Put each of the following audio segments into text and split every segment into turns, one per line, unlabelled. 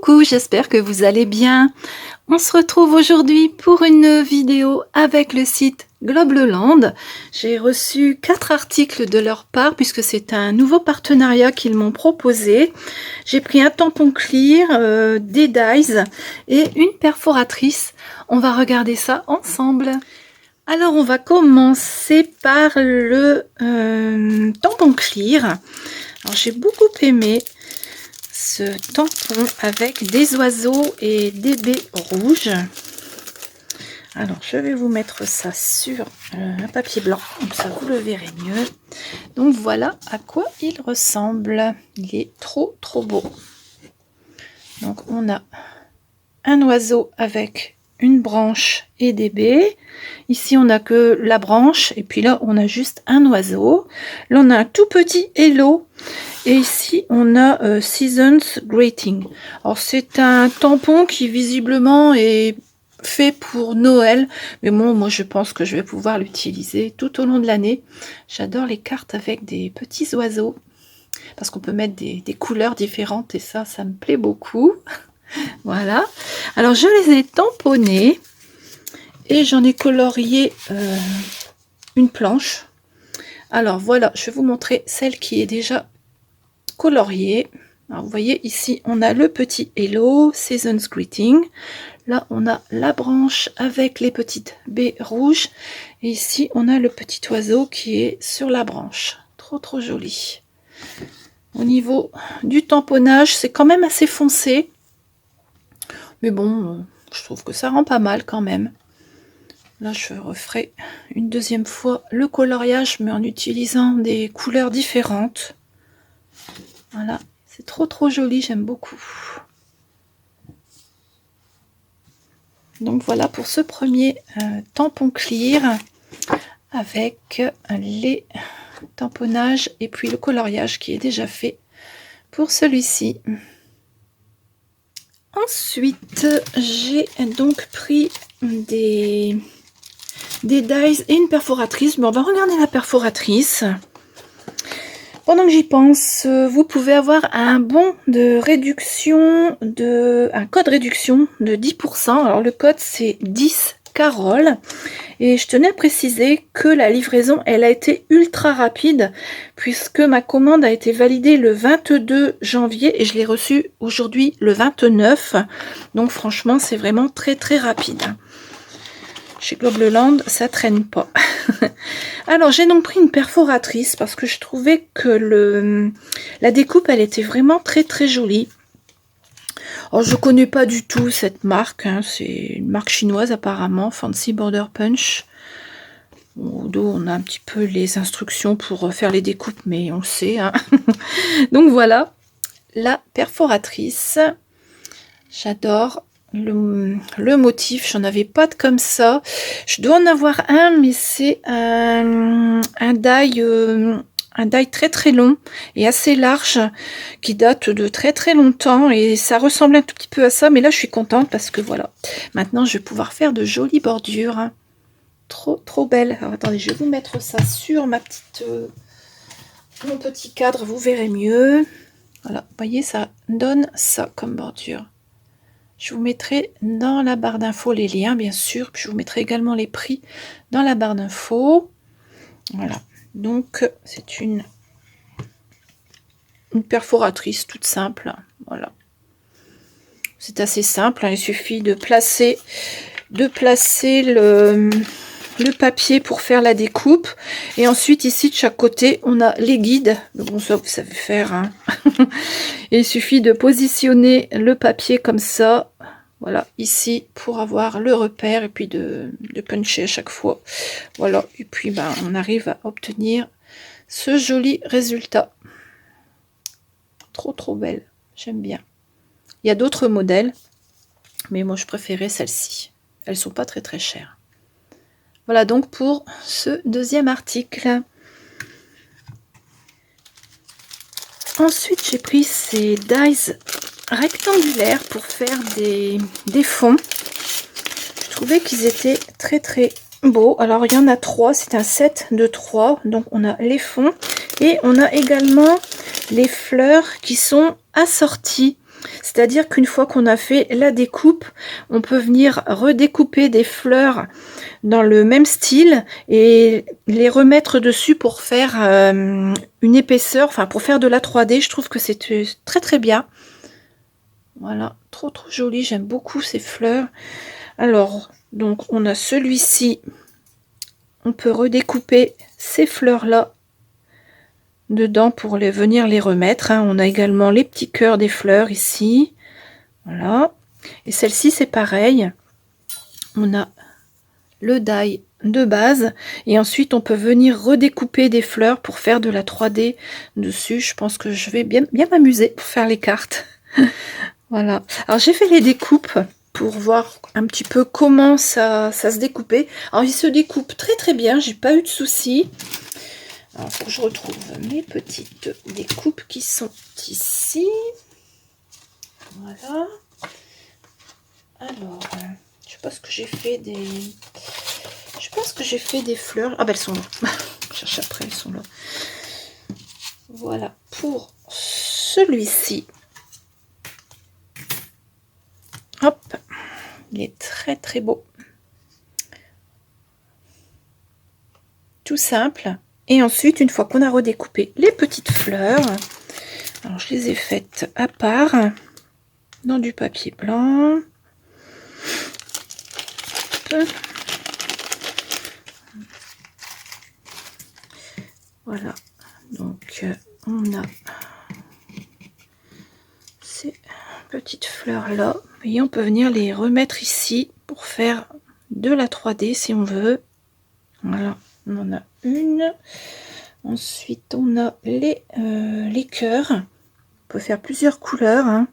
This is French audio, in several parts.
Coucou, j'espère que vous allez bien. On se retrouve aujourd'hui pour une vidéo avec le site Globleland. J'ai reçu 4 articles de leur part puisque c'est un nouveau partenariat qu'ils m'ont proposé. J'ai pris un tampon clear, des dies et une perforatrice. On va regarder ça ensemble. Alors on va commencer par le tampon clear. Alors j'ai beaucoup aimé ce tampon avec des oiseaux et des baies rouges. Alors je vais vous mettre ça sur un papier blanc, comme ça vous le verrez mieux. Donc voilà à quoi il ressemble. Il est trop beau. Donc on a un oiseau avec une branche et des baies. Ici on a que la branche et puis là on a juste un oiseau. Là on a un tout petit hello. Et ici, on a Seasons Greeting. Alors, c'est un tampon qui visiblement est fait pour Noël. Mais bon, moi, je pense que je vais pouvoir l'utiliser tout au long de l'année. J'adore les cartes avec des petits oiseaux. Parce qu'on peut mettre des couleurs différentes. Et ça me plaît beaucoup. Voilà. Alors, je les ai tamponnés. Et j'en ai colorié une planche. Alors, voilà. Je vais vous montrer celle qui est déjà colorié. Alors vous voyez ici on a le petit hello, Seasons Greeting. Là on a la branche avec les petites baies rouges. Et ici on a le petit oiseau qui est sur la branche. Trop joli. Au niveau du tamponnage, c'est quand même assez foncé. Mais bon, je trouve que ça rend pas mal quand même. Là je referai une deuxième fois le coloriage, mais en utilisant des couleurs différentes. Voilà, c'est trop joli, j'aime beaucoup. Donc voilà pour ce premier tampon clear avec les tamponnages et puis le coloriage qui est déjà fait pour celui-ci. Ensuite, j'ai donc pris des dies et une perforatrice. Mais on va regarder la perforatrice. Pendant que j'y pense, vous pouvez avoir un bon de réduction, un code réduction de 10%. Alors le code c'est 10 Carole. Et je tenais à préciser que la livraison, elle a été ultra rapide puisque ma commande a été validée le 22 janvier et je l'ai reçue aujourd'hui le 29. Donc franchement, c'est vraiment très rapide. Chez Globleland, ça traîne pas. Alors, j'ai donc pris une perforatrice parce que je trouvais que la découpe, elle était vraiment très jolie. Alors, je connais pas du tout cette marque. Hein. C'est une marque chinoise apparemment, Fancy Border Punch. Au dos, on a un petit peu les instructions pour faire les découpes, mais on le sait. Hein. Donc, voilà la perforatrice. J'adore. Le motif, j'en avais pas de comme ça. Je dois en avoir un, mais c'est un die très long et assez large qui date de très longtemps et ça ressemble un tout petit peu à ça, mais là je suis contente parce que voilà, maintenant je vais pouvoir faire de jolies bordures. Trop belle. Alors attendez, je vais vous mettre ça sur mon petit cadre, vous verrez mieux. Voilà, vous voyez, ça donne ça comme bordure. Je vous mettrai dans la barre d'infos les liens, bien sûr. Puis je vous mettrai également les prix dans la barre d'infos. Voilà. Donc, c'est une perforatrice toute simple. Voilà. C'est assez simple. Hein. Il suffit de placer le papier pour faire la découpe. Et ensuite, ici, de chaque côté, on a les guides. Bon, ça, vous savez faire. Hein. Et il suffit de positionner le papier comme ça. Voilà, ici, pour avoir le repère. Et puis de puncher à chaque fois. Voilà, et puis, ben, on arrive à obtenir ce joli résultat. Trop belle. J'aime bien. Il y a d'autres modèles. Mais moi, je préférais celle-ci. Elles sont pas très chères. Voilà donc pour ce deuxième article. Ensuite, j'ai pris ces dies rectangulaires pour faire des fonds. Je trouvais qu'ils étaient très beaux. Alors, il y en a 3. C'est un set de 3. Donc, on a les fonds. Et on a également les fleurs qui sont assorties. C'est-à-dire qu'une fois qu'on a fait la découpe, on peut venir redécouper des fleurs dans le même style et les remettre dessus pour faire une épaisseur, enfin pour faire de la 3D. Je trouve que c'est très très bien. Voilà, trop trop joli, j'aime beaucoup ces fleurs. Alors, donc on a celui-ci, on peut redécouper ces fleurs-là dedans pour venir les remettre, hein. On a également les petits cœurs des fleurs ici. Voilà. Et celle-ci, c'est pareil. On a le die de base. Et ensuite, on peut venir redécouper des fleurs pour faire de la 3D dessus. Je pense que je vais bien m'amuser pour faire les cartes. Voilà. Alors, j'ai fait les découpes pour voir un petit peu comment ça se découpait. Alors, il se découpe très très bien. J'ai pas eu de soucis. Alors, faut que je retrouve mes petites découpes qui sont ici. Voilà. Alors, je pense que j'ai fait des... Je pense que j'ai fait des fleurs. Ah ben elles sont là. Je cherche après, elles sont là. Voilà pour celui-ci. Hop. Il est très très beau. Tout simple. Et ensuite, une fois qu'on a redécoupé les petites fleurs, alors je les ai faites à part dans du papier blanc. Voilà, donc on a ces petites fleurs là. Vous voyez, on peut venir les remettre ici pour faire de la 3D si on veut. Voilà, on en a une. Ensuite, on a les cœurs. On peut faire plusieurs couleurs, hein.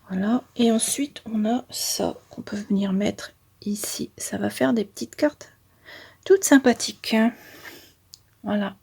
Voilà, et ensuite on a ça qu'on peut venir mettre ici. Ça va faire des petites cartes toutes sympathiques, hein. Voilà.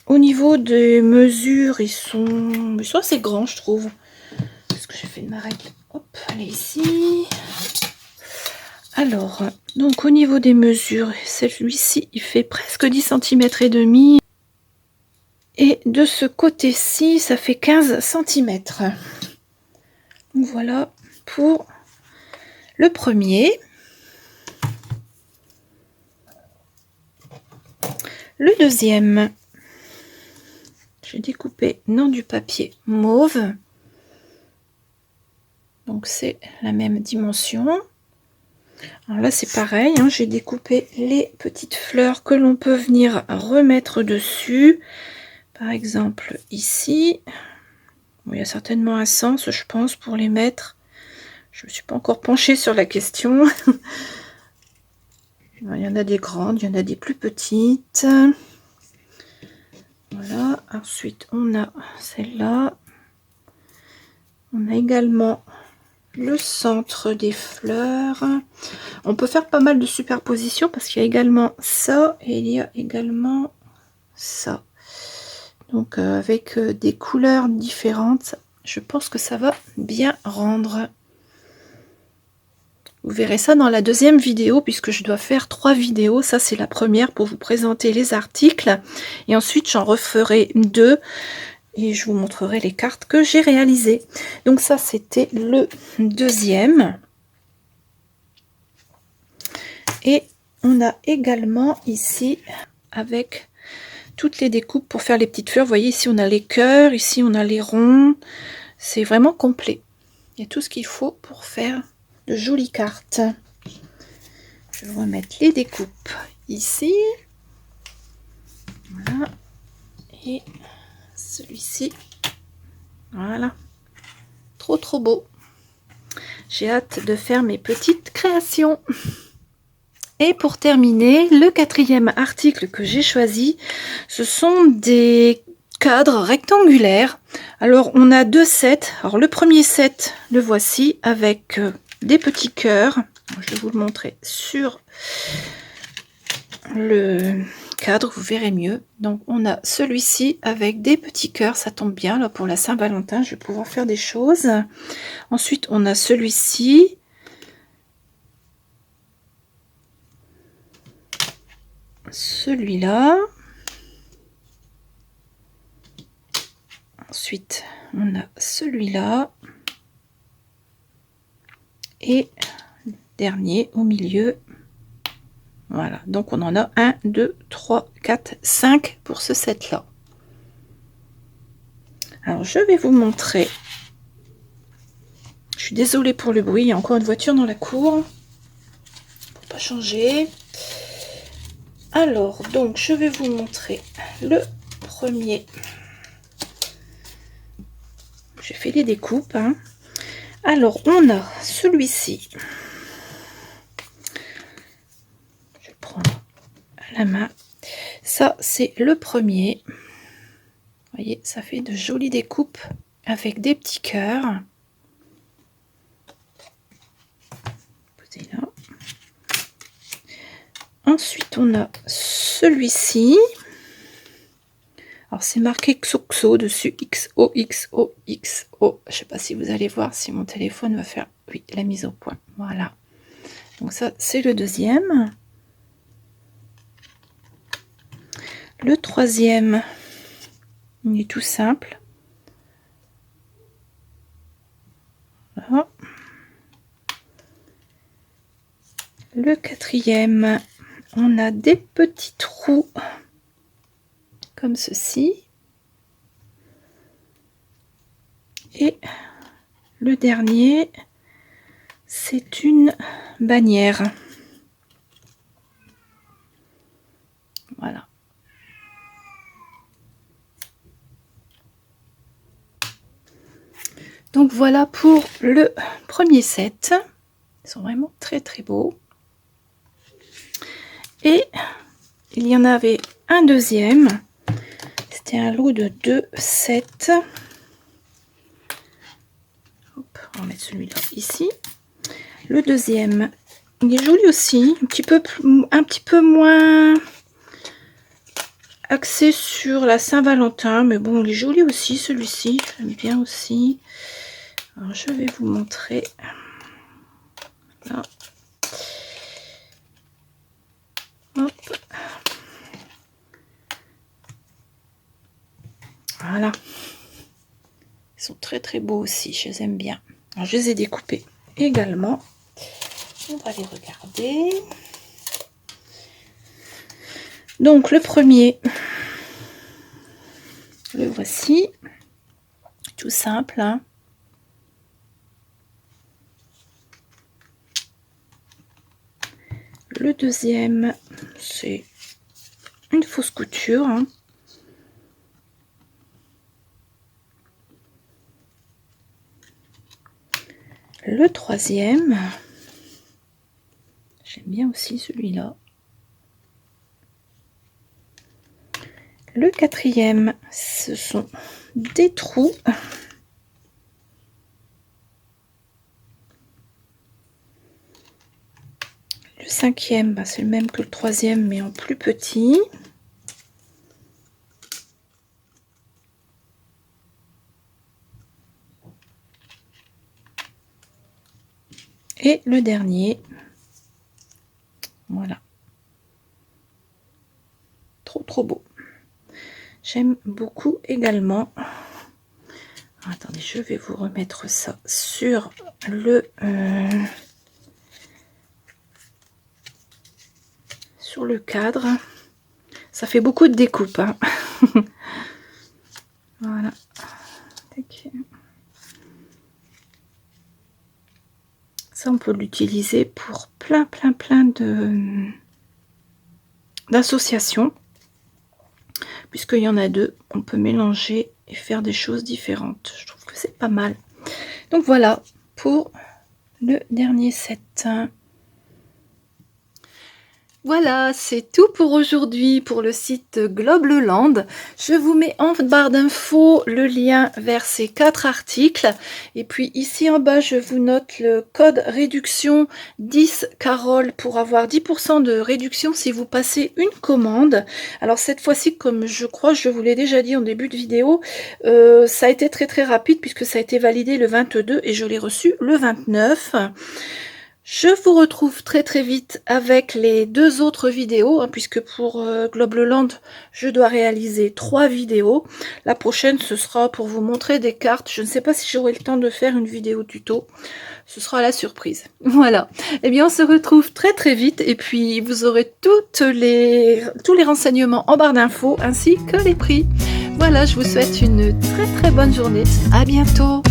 Au niveau des mesures, ils sont assez grands, je trouve. Parce que j'ai fait ma règle. Hop, allez ici. Alors, donc au niveau des mesures, celui-ci, il fait presque 10 cm et demi. Et de ce côté-ci, ça fait 15 cm. Donc voilà pour le premier. Le deuxième, j'ai découpé dans du papier mauve. Donc c'est la même dimension. Alors là c'est pareil, hein, j'ai découpé les petites fleurs que l'on peut venir remettre dessus. Par exemple ici. Bon, il y a certainement un sens, je pense, pour les mettre. Je ne me suis pas encore penchée sur la question. Il y en a des grandes, il y en a des plus petites. Voilà, ensuite on a celle-là. On a également le centre des fleurs. On peut faire pas mal de superpositions parce qu'il y a également ça et il y a également ça. Donc avec des couleurs différentes, je pense que ça va bien rendre. Vous verrez ça dans la deuxième vidéo puisque je dois faire 3 vidéos. Ça c'est la première pour vous présenter les articles et ensuite j'en referai 2 et je vous montrerai les cartes que j'ai réalisées. Donc ça c'était le deuxième. Et on a également ici avec toutes les découpes pour faire les petites fleurs. Vous voyez ici on a les cœurs, ici on a les ronds. C'est vraiment complet. Il y a tout ce qu'il faut pour faire de jolies cartes. Je vais remettre les découpes ici. Voilà. Et celui-ci. Voilà. Trop trop beau. J'ai hâte de faire mes petites créations. Et pour terminer, le quatrième article que j'ai choisi, ce sont des cadres rectangulaires. Alors on a 2 sets. Alors le premier set, le voici avec des petits cœurs. Je vais vous le montrer sur le cadre, vous verrez mieux. Donc on a celui-ci avec des petits cœurs, ça tombe bien là pour la Saint-Valentin, je vais pouvoir faire des choses. Ensuite on a celui-ci. Celui-là. Ensuite, on a celui-là. Et dernier au milieu. Voilà, donc on en a 1, 2, 3, 4, 5 pour ce set-là. Alors, je vais vous montrer. Je suis désolée pour le bruit, il y a encore une voiture dans la cour. Pour pas changer. Alors, donc, je vais vous montrer le premier. J'ai fait les découpes. Hein. Alors, on a celui-ci. Je prends à la main. Ça, c'est le premier. Vous voyez, ça fait de jolies découpes avec des petits cœurs. Posez là. Ensuite, on a celui-ci. Alors, c'est marqué XOXO dessus. XO, XO, XO. Je ne sais pas si vous allez voir si mon téléphone va faire, oui, la mise au point. Voilà. Donc, ça, c'est le deuxième. Le troisième, il est tout simple. Voilà. Le quatrième, on a des petits trous comme ceci. Et le dernier, c'est une bannière. Voilà. Donc voilà pour le premier set. Ils sont vraiment très très beaux. Et il y en avait un deuxième. C'était un lot de 2 sets. Hop, on va mettre celui-là ici. Le deuxième, il est joli aussi. Un petit peu moins axé sur la Saint-Valentin. Mais bon, il est joli aussi celui-ci. J'aime bien aussi. Alors, je vais vous montrer. Là. Hop. Voilà. Ils sont très très beaux aussi. Je les aime bien. Alors, je les ai découpés également. On va les regarder. Donc, le premier, le voici. Tout simple, hein. Le deuxième, c'est une fausse couture. Hein. Le troisième, j'aime bien aussi celui-là. Le quatrième, ce sont des trous. Le cinquième, bah, c'est le même que le troisième, mais en plus petit. Et le dernier, voilà. Trop trop beau. J'aime beaucoup également. Attendez, je vais vous remettre ça sur le cadre. Ça fait beaucoup de découpes. Hein. Voilà. Ça, on peut l'utiliser pour plein de d'associations. Puisqu'il y en a deux, on peut mélanger et faire des choses différentes. Je trouve que c'est pas mal. Donc voilà pour le dernier set. Voilà, c'est tout pour aujourd'hui pour le site Globleland. Je vous mets en barre d'infos le lien vers ces 4 articles. Et puis ici en bas, je vous note le code réduction 10 Carole pour avoir 10% de réduction si vous passez une commande. Alors cette fois-ci, comme je crois, je vous l'ai déjà dit en début de vidéo, ça a été très rapide puisque ça a été validé le 22 et je l'ai reçu le 29. Je vous retrouve très très vite avec les 2 autres vidéos, hein, puisque pour Globleland, je dois réaliser 3 vidéos. La prochaine, ce sera pour vous montrer des cartes. Je ne sais pas si j'aurai le temps de faire une vidéo tuto. Ce sera la surprise. Voilà. Eh bien, on se retrouve très très vite et puis vous aurez tous les renseignements en barre d'infos ainsi que les prix. Voilà, je vous souhaite une très très bonne journée. À bientôt.